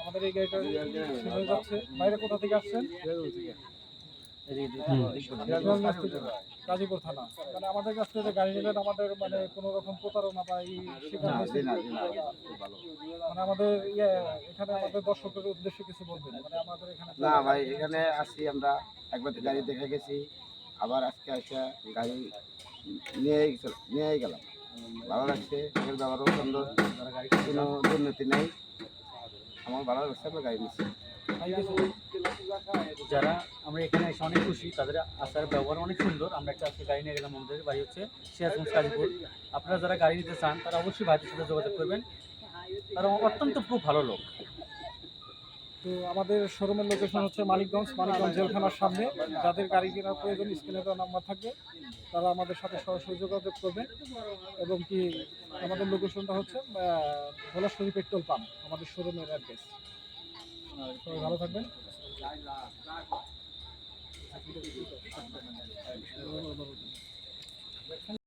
আমাদের এই গাড়িটা হয়ে যাচ্ছে। বাইরে কোথা থেকে আসছেন? গাজীপুর থানা। মানে আমাদের কাছ থেকে গাড়ি নিলেন, আমাদের মানে কোনো রকম প্রতারণা বা এই শিকার হয়েছে? মানে আমাদের এখানে আমাদের দর্শকের উদ্দেশ্যে কিছু বলবেন? মানে আমাদের এখানে না ভাই, এখানে আসি আমরা, একবার গাড়ি দেখে গেছি, আবার আজকে এসে গাড়ি নিয়ে গেলাম। ভালো লাগছে, এর ব্যবহারও সুন্দর, কোনো দুর্নীতি নেই। আমার ভালো লাগছে, আমরা গাড়ি নিচ্ছি। যারা আমরা এখানে এসে অনেক খুশি, তাদের আসার ব্যবহার অনেক সুন্দর। আমরা একটা আজকে গাড়ি নিয়ে গেলাম, আমাদের বাড়ি হচ্ছে সিরাজগঞ্জ গাজীপুর। আপনারা যারা গাড়ি নিতে চান তারা অবশ্যই ভাইদের সাথে যোগাযোগ করবেন, তারা অত্যন্ত খুব ভালো লোক। তো আমাদের শোরুমের লোকেশন হচ্ছে মানিকগঞ্জ জেলখানার সামনে। যাদের গাড়ি কেনার প্রয়োজন স্ক্রিনে দেওয়া নাম্বার থাকবে, তারা আমাদের সাথে সরাসরি যোগাযোগ করবে। এবং কি আমাদের লোকেশনটা হচ্ছে ভোলাশরী পেট্রোল পাম্প, আমাদের শোরুমের অ্যাড্রেস। সবাই ভালো থাকবেন।